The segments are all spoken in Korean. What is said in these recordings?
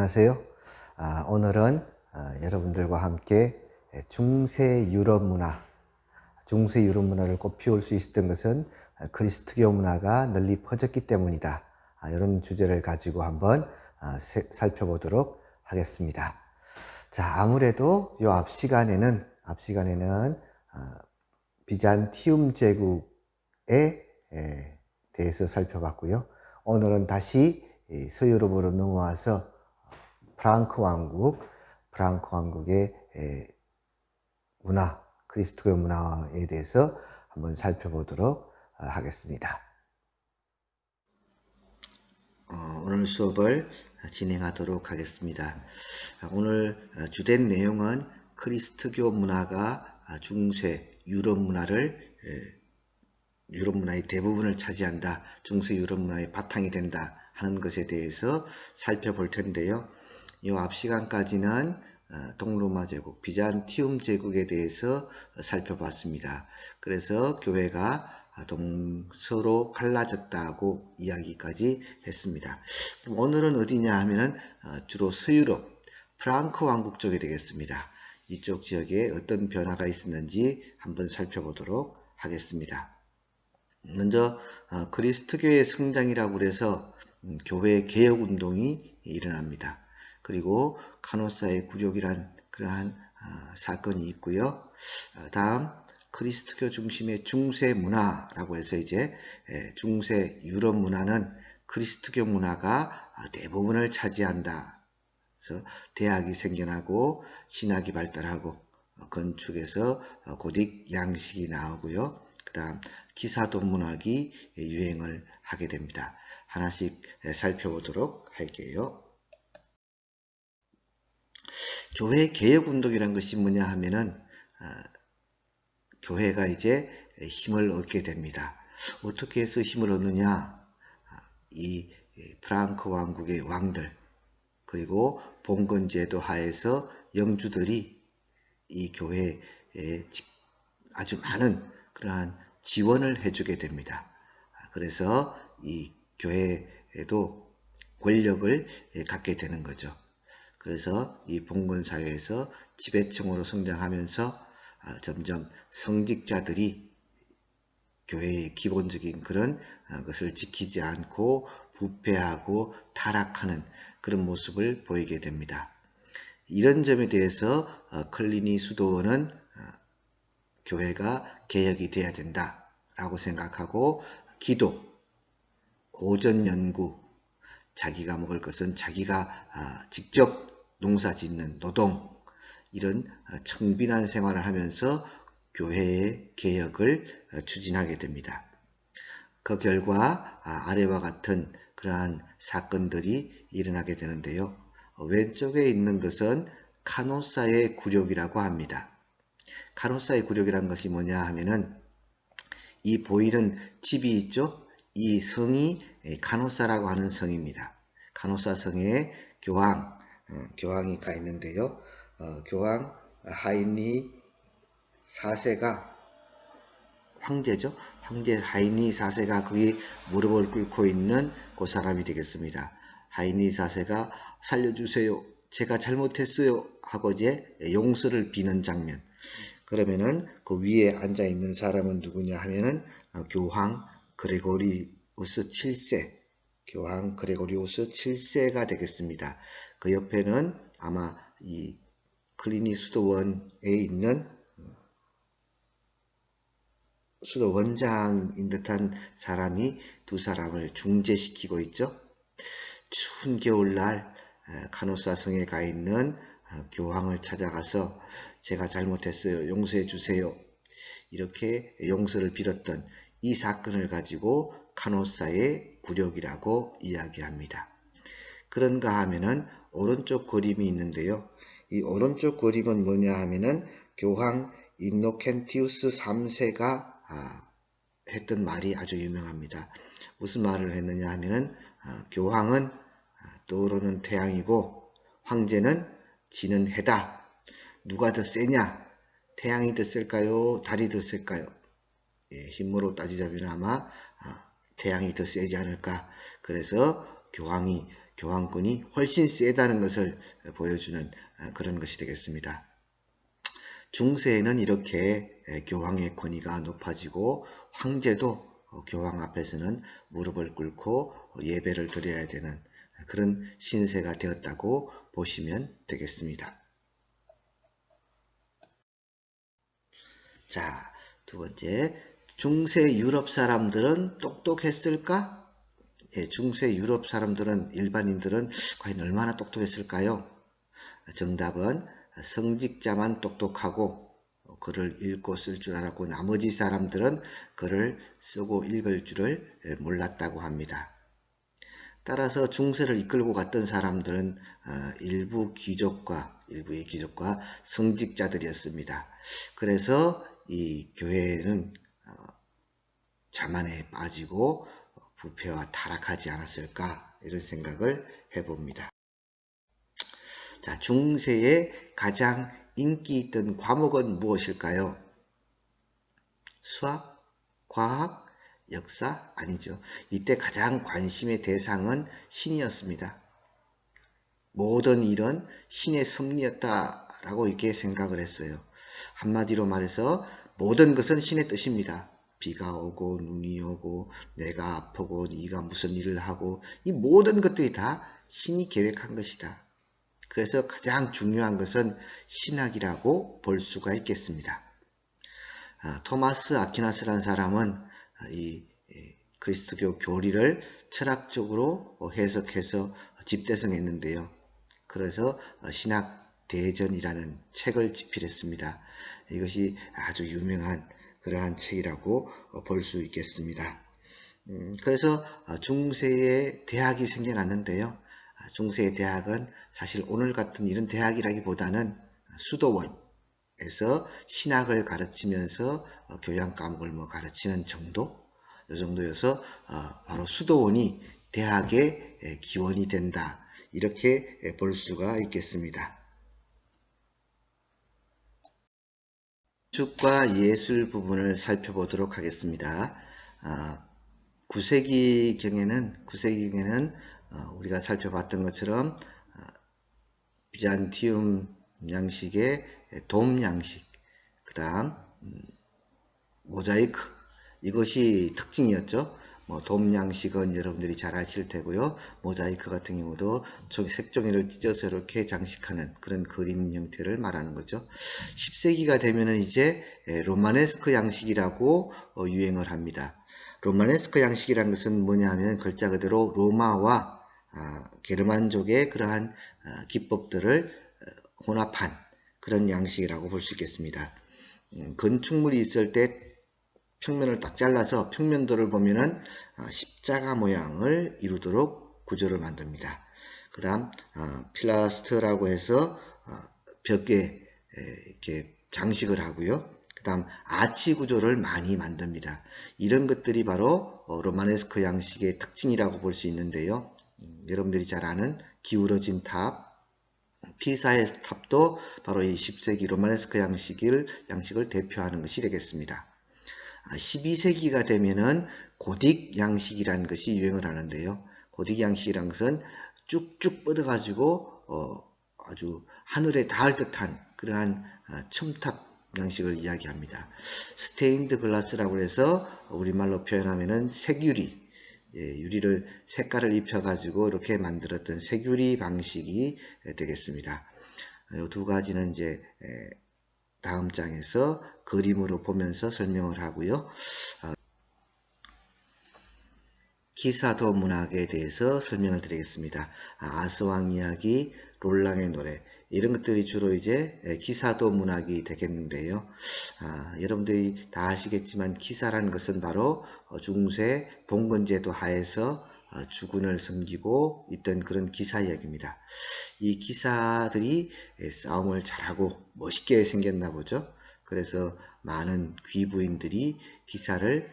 안녕하세요. 오늘은 여러분들과 함께 중세 유럽 문화를 꽃피울 수 있었던 것은 그리스도교 문화가 널리 퍼졌기 때문이다. 이런 주제를 가지고 한번 살펴보도록 하겠습니다. 자, 아무래도 요 앞 시간에는 비잔티움 제국에 대해서 살펴봤고요. 오늘은 다시 서유럽으로 넘어와서 프랑크 왕국의 문화, 그리스도교 문화에 대해서 한번 살펴보도록 하겠습니다. 오늘 수업을 진행하도록 하겠습니다. 오늘 주된 내용은 그리스도교 문화가 중세 유럽 문화의 대부분을 차지한다, 중세 유럽 문화의 바탕이 된다 하는 것에 대해서 살펴볼 텐데요. 이 앞 시간까지는 동로마 제국, 비잔티움 제국에 대해서 살펴봤습니다. 그래서 교회가 서로 갈라졌다고 이야기까지 했습니다. 오늘은 어디냐 하면은 주로 서유럽, 프랑크 왕국 쪽이 되겠습니다. 이쪽 지역에 어떤 변화가 있었는지 한번 살펴보도록 하겠습니다. 먼저 그리스도교의 성장이라고 해서 교회 개혁 운동이 일어납니다. 그리고 카노사의 굴욕이란 그러한 사건이 있고요. 다음 그리스도교 중심의 중세 문화라고 해서 이제 중세 유럽 문화는 그리스도교 문화가 대부분을 차지한다. 그래서 대학이 생겨나고 신학이 발달하고 건축에서 고딕 양식이 나오고요. 그 다음 기사도 문학이 유행을 하게 됩니다. 하나씩 살펴보도록 할게요. 교회 개혁 운동이란 것이 뭐냐 하면은 교회가 이제 힘을 얻게 됩니다. 어떻게 해서 힘을 얻느냐? 이 프랑크 왕국의 왕들, 그리고 봉건제도 하에서 영주들이 이 교회에 아주 많은 그러한 지원을 해주게 됩니다. 그래서 이 교회에도 권력을 갖게 되는 거죠. 그래서 이 봉건사회에서 지배층으로 성장하면서 점점 성직자들이 교회의 기본적인 그런 것을 지키지 않고 부패하고 타락하는 그런 모습을 보이게 됩니다. 이런 점에 대해서 클리니 수도원은 교회가 개혁이 돼야 된다라고 생각하고 기도, 오전 연구, 자기가 먹을 것은 자기가 직접 농사 짓는 노동, 이런 청빈한 생활을 하면서 교회의 개혁을 추진하게 됩니다. 그 결과 아래와 같은 그러한 사건들이 일어나게 되는데요. 왼쪽에 있는 것은 카노사의 굴욕이라고 합니다. 카노사의 굴욕이란 것이 뭐냐 하면은 이 보이는 집이 있죠. 이 성이 카노사라고 하는 성입니다. 카노사 성에 교황이 가 있는데요. 교황 하이니 4세가 황제죠. 황제 하이니 4세가 거기 무릎을 꿇고 있는 그 사람이 되겠습니다. 하이니 4세가 살려주세요, 제가 잘못했어요 하고 이제 용서를 비는 장면. 그러면은 그 위에 앉아 있는 사람은 누구냐 하면은 교황 그레고리우스 7세가 되겠습니다. 그 옆에는 아마 이 클리니 수도원에 있는 수도원장인 듯한 사람이 두 사람을 중재시키고 있죠. 추운 겨울날 카노사 성에 가 있는 교황을 찾아가서 제가 잘못했어요, 용서해 주세요, 이렇게 용서를 빌었던 이 사건을 가지고 카노사의 굴욕이라고 이야기합니다. 그런가 하면은 오른쪽 그림이 있는데요. 이 오른쪽 그림은 뭐냐 하면은 교황 인노켄티우스 3세가 했던 말이 아주 유명합니다. 무슨 말을 했느냐 하면은 교황은 떠오르는 태양이고 황제는 지는 해다. 누가 더 세냐? 태양이 더 셀까요? 달이 더 셀까요? 힘으로 따지자면 아마 태양이 더 세지 않을까. 그래서 교황이 교황권이 훨씬 세다는 것을 보여주는 그런 것이 되겠습니다. 중세에는 이렇게 교황의 권위가 높아지고 황제도 교황 앞에서는 무릎을 꿇고 예배를 드려야 되는 그런 신세가 되었다고 보시면 되겠습니다. 자, 두 번째, 중세 유럽 사람들은 똑똑했을까? 예, 중세 유럽 사람들은, 일반인들은 과연 얼마나 똑똑했을까요? 정답은 성직자만 똑똑하고 글을 읽고 쓸 줄 알았고 나머지 사람들은 글을 쓰고 읽을 줄을 몰랐다고 합니다. 따라서 중세를 이끌고 갔던 사람들은 일부의 귀족과 성직자들이었습니다. 그래서 이 교회는 자만에 빠지고 부패와 타락하지 않았을까 이런 생각을 해봅니다. 자, 중세에 가장 인기 있던 과목은 무엇일까요? 수학, 과학, 역사? 아니죠. 이때 가장 관심의 대상은 신이었습니다. 모든 일은 신의 섭리였다라고 이렇게 생각을 했어요. 한마디로 말해서 모든 것은 신의 뜻입니다. 비가 오고 눈이 오고 내가 아프고 네가 무슨 일을 하고 이 모든 것들이 다 신이 계획한 것이다. 그래서 가장 중요한 것은 신학이라고 볼 수가 있겠습니다. 토마스 아퀴나스라는 사람은 이 그리스도교 교리를 철학적으로 해석해서 집대성했는데요. 그래서 신학 대전이라는 책을 집필했습니다. 이것이 아주 유명한 그러한 책이라고 볼 수 있겠습니다. 그래서 중세에 대학이 생겨났는데요. 중세의 대학은 사실 오늘 같은 이런 대학이라기보다는 수도원에서 신학을 가르치면서 교양 과목을 가르치는 정도? 이 정도여서 바로 수도원이 대학의 기원이 된다. 이렇게 볼 수가 있겠습니다. 건축과 예술 부분을 살펴보도록 하겠습니다. 9세기경에는 우리가 살펴봤던 것처럼 비잔티움 양식의 돔 양식, 그 다음 모자이크, 이것이 특징이었죠. 돔 양식은 여러분들이 잘 아실 테고요. 모자이크 같은 경우도 색종이를 찢어서 이렇게 장식하는 그런 그림 형태를 말하는 거죠. 10세기가 되면은 이제 로마네스크 양식이라고 유행을 합니다. 로마네스크 양식이라는 것은 뭐냐 하면 글자 그대로 로마와 게르만족의 그러한 기법들을 혼합한 그런 양식이라고 볼 수 있겠습니다. 건축물이 있을 때 평면을 딱 잘라서 평면도를 보면은 십자가 모양을 이루도록 구조를 만듭니다. 그 다음 필라스트라고 해서 벽에 이렇게 장식을 하고요. 그 다음 아치 구조를 많이 만듭니다. 이런 것들이 바로 로마네스크 양식의 특징이라고 볼 수 있는데요. 여러분들이 잘 아는 기울어진 탑, 피사의 탑도 바로 이 10세기 로마네스크 양식을 대표하는 것이 되겠습니다. 12세기가 되면은 고딕 양식이라는 것이 유행을 하는데요. 고딕 양식이라는 것은 쭉쭉 뻗어가지고 아주 하늘에 닿을 듯한 그러한 첨탑 양식을 이야기합니다. 스테인드 글라스라고 해서 우리말로 표현하면은 색유리, 유리를 색깔을 입혀가지고 이렇게 만들었던 색유리 방식이 되겠습니다. 이 두 가지는 이제 다음 장에서 그림으로 보면서 설명을 하고요. 기사도 문학에 대해서 설명을 드리겠습니다. 아스왕 이야기, 롤랑의 노래 이런 것들이 주로 이제 기사도 문학이 되겠는데요. 여러분들이 다 아시겠지만 기사라는 것은 바로 중세 봉건제도 하에서 주군을 섬기고 있던 그런 기사 이야기입니다. 이 기사들이 싸움을 잘하고 멋있게 생겼나 보죠. 그래서 많은 귀부인들이 기사를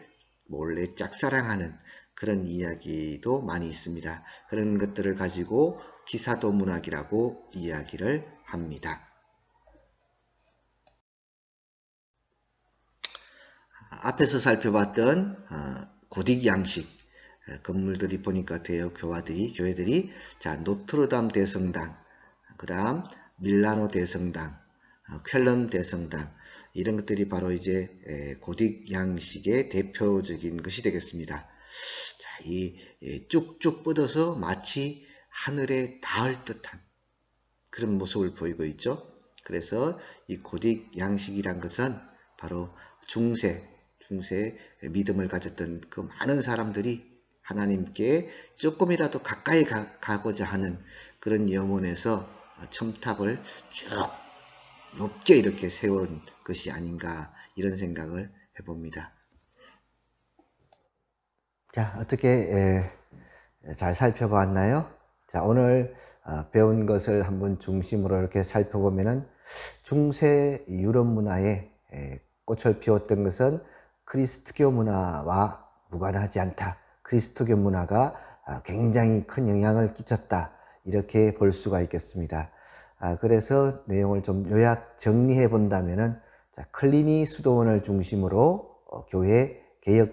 몰래 짝사랑하는 그런 이야기도 많이 있습니다. 그런 것들을 가지고 기사도 문학이라고 이야기를 합니다. 앞에서 살펴봤던 고딕 양식, 건물들이 보니까 교회들이 자, 노트르담 대성당, 그 다음 밀라노 대성당, 쾰른 대성당, 이런 것들이 바로 이제 고딕 양식의 대표적인 것이 되겠습니다. 자, 이 쭉쭉 뻗어서 마치 하늘에 닿을 듯한 그런 모습을 보이고 있죠. 그래서 이 고딕 양식이란 것은 바로 중세 믿음을 가졌던 그 많은 사람들이 하나님께 조금이라도 가까이 가고자 하는 그런 염원에서 첨탑을 쭉 높게 이렇게 세운 것이 아닌가, 이런 생각을 해봅니다. 자, 어떻게 잘 살펴보았나요? 자, 오늘 배운 것을 한번 중심으로 이렇게 살펴보면은 중세 유럽 문화에 꽃을 피웠던 것은 그리스도교 문화와 무관하지 않다. 그리스도교 문화가 굉장히 큰 영향을 끼쳤다. 이렇게 볼 수가 있겠습니다. 그래서 내용을 좀 요약 정리해 본다면은, 자, 클리니 수도원을 중심으로 교회 개혁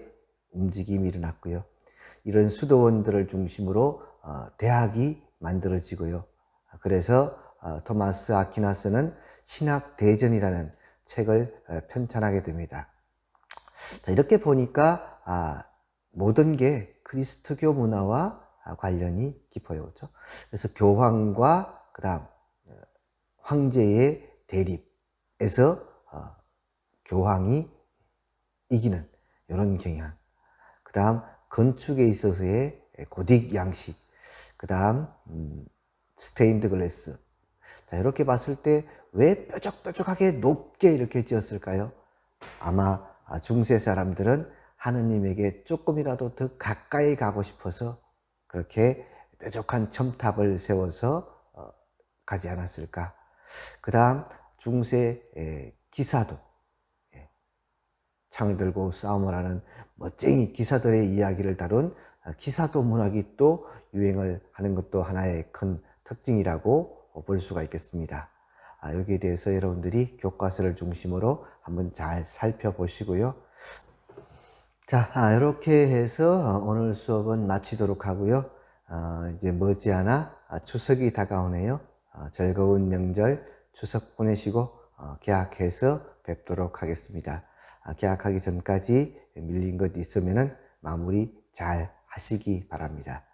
움직임이 일어났고요. 이런 수도원들을 중심으로 대학이 만들어지고요. 그래서 토마스 아퀴나스는 신학 대전이라는 책을 편찬하게 됩니다. 자, 이렇게 보니까 모든 게 그리스도교 문화와 관련이 깊어요. 그렇죠? 그래서 교황과 그다음 황제의 대립에서 교황이 이기는 이런 경향, 그 다음 건축에 있어서의 고딕 양식, 그 다음 스테인드 글래스. 자, 이렇게 봤을 때 왜 뾰족뾰족하게 높게 이렇게 지었을까요? 아마 중세 사람들은 하느님에게 조금이라도 더 가까이 가고 싶어서 그렇게 뾰족한 첨탑을 세워서 가지 않았을까. 그 다음 중세 기사도, 창을 들고 싸움을 하는 멋쟁이 기사들의 이야기를 다룬 기사도 문학이 또 유행을 하는 것도 하나의 큰 특징이라고 볼 수가 있겠습니다. 여기에 대해서 여러분들이 교과서를 중심으로 한번 잘 살펴보시고요. 자, 이렇게 해서 오늘 수업은 마치도록 하고요. 이제 머지않아 추석이 다가오네요. 즐거운 명절 추석 보내시고 개학해서 뵙도록 하겠습니다. 개학하기 전까지 밀린 것 있으면은 마무리 잘 하시기 바랍니다.